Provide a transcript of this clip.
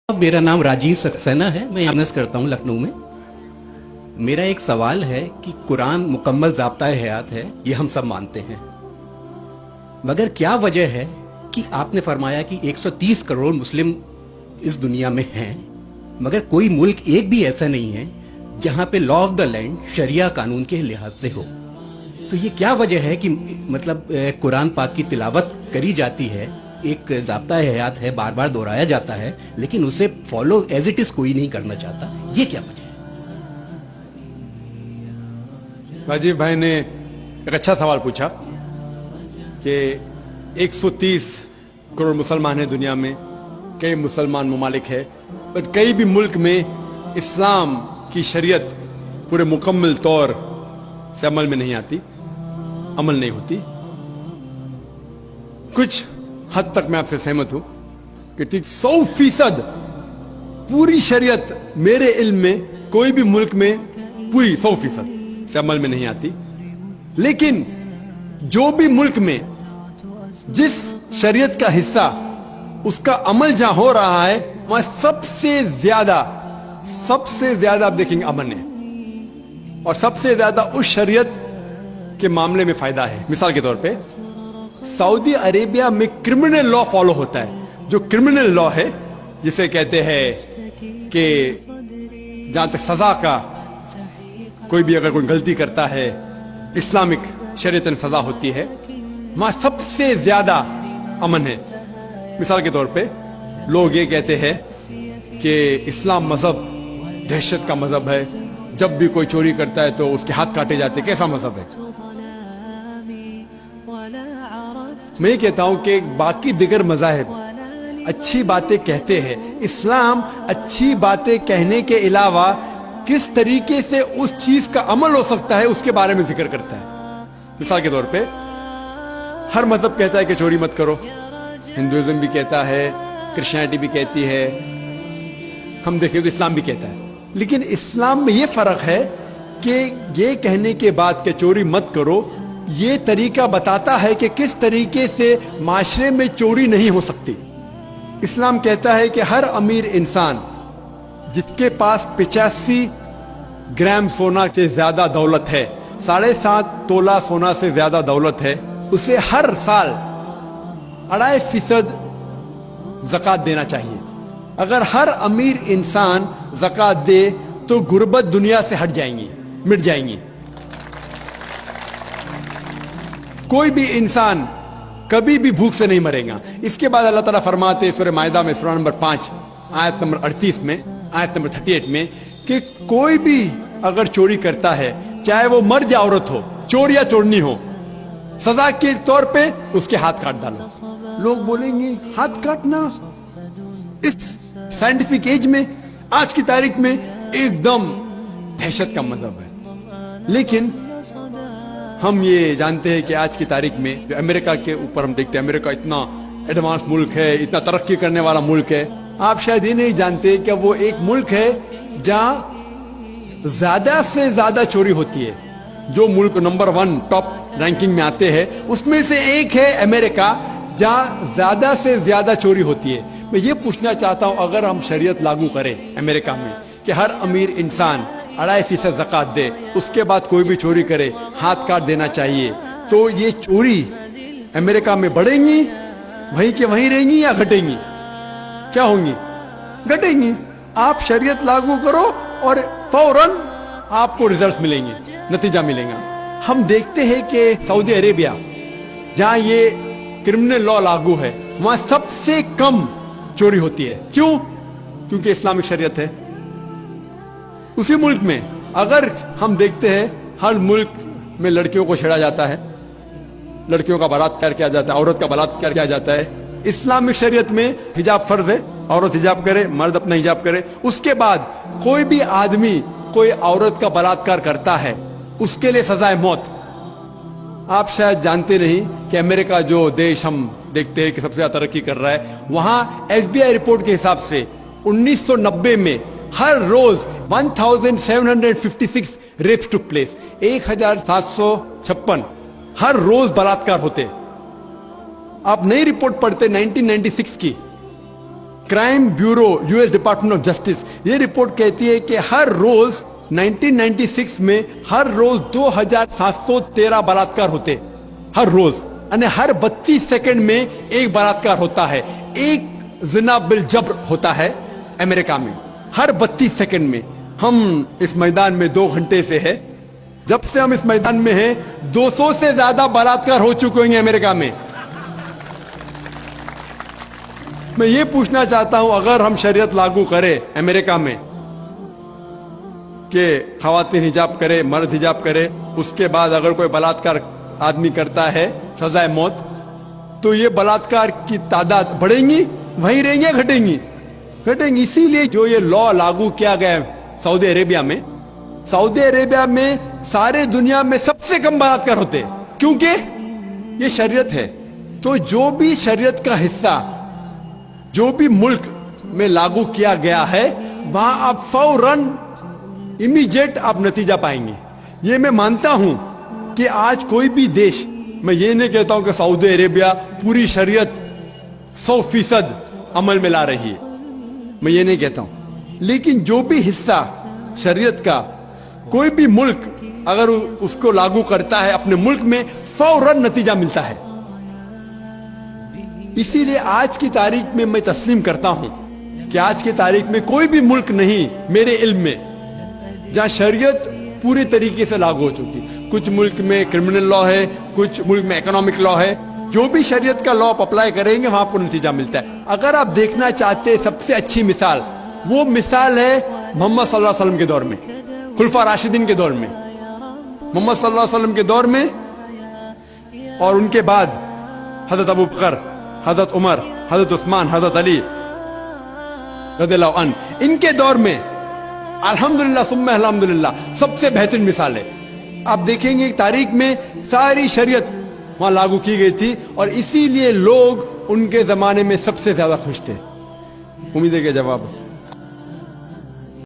मेरा नाम राजीव सक्सेना है। मैं बिजनेस करता हूँ लखनऊ में। मेरा एक सवाल है कि कुरान मुकम्मल ज़ाब्ता हयात है, ये हम सब मानते हैं, मगर क्या वजह है कि आपने फरमाया कि 130 करोड़ मुस्लिम इस दुनिया में हैं, मगर कोई मुल्क एक भी ऐसा नहीं है जहां पे लॉ ऑफ द लैंड शरिया कानून के लिहाज से हो। तो ये क्या वजह है कि मतलब कुरान पाक की तिलावत करी जाती है, एक ज़ाब्ता हयात है, बार बार दोहराया जाता है, लेकिन उसे फॉलो एज इट इज कोई नहीं करना चाहता, ये क्या वजह है? राजीव भाई ने एक अच्छा सवाल पूछा कि 130 करोड़ मुसलमान हैं दुनिया में, कई मुसलमान ममालिक है, पर कई भी मुल्क में इस्लाम की शरीयत पूरे मुकम्मल तौर से अमल में नहीं आती, अमल नहीं होती। कुछ हद तक मैं आपसे सहमत हूं कि ठीक 100% पूरी शरीयत मेरे इल्म में कोई भी मुल्क में पूरी 100% से अमल में नहीं आती, लेकिन जो भी मुल्क में जिस शरीयत का हिस्सा उसका अमल जहां हो रहा है वहां सबसे ज्यादा आप देखेंगे अमन है, और सबसे ज्यादा उस शरीयत के मामले में फायदा है। मिसाल के तौर पे सऊदी अरेबिया में क्रिमिनल लॉ फॉलो होता है। जो क्रिमिनल लॉ है, जिसे कहते हैं कि जहां तक सजा का, कोई भी अगर कोई गलती करता है इस्लामिक शरीयत में सजा होती है, वहां सबसे ज्यादा अमन है। मिसाल के तौर पे लोग ये कहते हैं कि इस्लाम मजहब दहशत का मजहब है, जब भी कोई चोरी करता है तो उसके हाथ काटे जाते। कैसा मजहब है? मैं ये कहता हूं कि बाकी दिगर मज़ाहिब अच्छी बातें कहते हैं, इस्लाम अच्छी बातें कहने के अलावा किस तरीके से उस चीज का अमल हो सकता है उसके बारे में जिक्र करता है। मिसाल के तौर पे हर मजहब कहता है कि चोरी मत करो, हिंदुइज्म भी कहता है, क्रिश्चियनिटी भी कहती है, हम देखें तो इस्लाम भी कहता है। लेकिन इस्लाम में ये फर्क है कि ये कहने के बाद कि चोरी मत करो, ये तरीका बताता है कि किस तरीके से माशरे में चोरी नहीं हो सकती। इस्लाम कहता है कि हर अमीर इंसान जिसके पास 85 ग्राम सोना से ज्यादा दौलत है, 7.5 तोला सोना से ज्यादा दौलत है, उसे हर साल 2.5% ज़कात देना चाहिए। अगर हर अमीर इंसान ज़कात दे तो गुर्बत दुनिया से हट जाएंगी, मिट जाएंगी। कोई भी इंसान कभी भी भूख से नहीं मरेगा। इसके बाद अल्लाह ताला फरमाते सूरह माइदा में सूरह नंबर 5 आयत नंबर 38 में, आयत नंबर 38 में कि कोई भी अगर चोरी करता है, चाहे वो मर्द या औरत हो, चोर या चोरनी हो, सजा के तौर पे उसके हाथ काट डालो। लोग बोलेंगे हाथ काटना इस साइंटिफिक एज में, आज की तारीख में एकदम दहशत का मजहब है। लेकिन हम ये जानते हैं कि आज की तारीख में जो अमेरिका के ऊपर हम देखते हैं, अमेरिका इतना एडवांस मुल्क है, इतना तरक्की करने वाला मुल्क है। आप शायद ये नहीं जानते कि वो एक मुल्क है जहां ज्यादा से ज्यादा चोरी होती है। जो मुल्क नंबर 1 टॉप रैंकिंग में आते हैं उसमें से एक है अमेरिका, जहां ज्यादा से ज्यादा चोरी होती है। मैं ये पूछना चाहता हूं, अगर हम शरीयत लागू करें अमेरिका में कि हर अमीर इंसान 2.5% ज़कात दे, उसके बाद कोई भी चोरी करे हाथ काट देना चाहिए, तो ये चोरी अमेरिका में बढ़ेंगी, वहीं के वहीं रहेंगी या घटेंगी? क्या होंगी? घटेंगी। आप शरीयत लागू करो और फौरन आपको रिजल्ट मिलेंगे, नतीजा मिलेगा। हम देखते हैं कि सऊदी अरेबिया जहां ये क्रिमिनल लॉ लागू है, वहां सबसे कम चोरी होती है। क्यों? क्योंकि इस्लामिक शरीयत है। उसी मुल्क में अगर हम देखते हैं हर मुल्क में लड़कियों को छेड़ा जाता है, लड़कियों का बलात्कार किया जाता है, औरत का बलात्कार किया जाता है। इस्लामिक शरीयत में हिजाब फर्ज है, औरत हिजाब करे, मर्द अपना हिजाब करे। उसके बाद कोई भी आदमी कोई औरत का बलात्कार करता है, उसके लिए सजा है मौत। आप शायद जानते नहीं कि अमेरिका जो देश हम देखते हैं कि सबसे ज्यादा तरक्की कर रहा है, वहां FBI रिपोर्ट के हिसाब से 1990 में हर रोज 1756 रेप्स टुक प्लेस, 1756 हर रोज बलात्कार होते। आप नई रिपोर्ट पढ़ते 1996 की, crime bureau US department of justice, ये रिपोर्ट कहती है कि हर रोज 1996 में हर रोज 2713 बलात्कार होते, हर रोज, यानी हर 32 सेकंड में एक बलात्कार होता है, एक जिना बिल जब्र होता है अमेरिका में, हर 32 सेकंड में। हम इस मैदान में 2 घंटे से है, जब से हम इस मैदान में हैं 200 से ज्यादा बलात्कार हो चुके हैं अमेरिका में। मैं ये पूछना चाहता हूं, अगर हम शरीयत लागू करें अमेरिका में कि खवातीन हिजाब करे, मर्द हिजाब करे, उसके बाद अगर कोई बलात्कार आदमी करता है सजाए मौत, तो ये बलात्कार की तादाद बढ़ेंगी, वहीं रहेंगी, घटेंगी? घटेंगी। इसीलिए जो ये लॉ लागू किया गया है सऊदी अरेबिया में, सऊदी अरेबिया में सारे दुनिया में सबसे कम बलात्कार होते हैं, क्योंकि ये शरीयत है। तो जो भी शरीयत का हिस्सा जो भी मुल्क में लागू किया गया है, वहां आप फौरन इमीडिएट आप नतीजा पाएंगे। ये मैं मानता हूं कि आज कोई भी देश, मैं ये नहीं कहता हूं कि सऊदी अरेबिया पूरी शरीयत 100% अमल में ला रही है, मैं ये नहीं कहता हूं, लेकिन जो भी हिस्सा शरीयत का कोई भी मुल्क अगर उसको लागू करता है अपने मुल्क में, फौरन नतीजा मिलता है। इसीलिए आज की तारीख में मैं तस्लीम करता हूं कि आज की तारीख में कोई भी मुल्क नहीं मेरे इल्म में जहां शरीयत पूरी तरीके से लागू हो चुकी। कुछ मुल्क में क्रिमिनल लॉ है, कुछ मुल्क में इकोनॉमिक लॉ है, जो भी शरीयत का लॉ आप अप्लाई करेंगे वहां आपको नतीजा मिलता है। अगर आप देखना चाहते हैं सबसे अच्छी मिसाल, वो मिसाल है मोहम्मद सल्लल्लाहु अलैहि वसल्लम के दौर में, खुलफा राशिदीन के दौर में, मोहम्मद सल्लल्लाहु अलैहि वसल्लम के दौर में, और उनके बाद हजरत अबू बकर, हजरत उमर, हजरत उस्मान, हजरत अली रज़ियल्लाहु अन्हु, इनके दौर में अल्हम्दुलिल्लाह सुम्मा अल्हम्दुलिल्लाह सबसे बेहतरीन मिसाल है। आप देखेंगे तारीख में सारी शरीयत वहां लागू की गई थी, और इसीलिए लोग उनके जमाने में सबसे ज्यादा खुश थे। उम्मीद है कि जवाब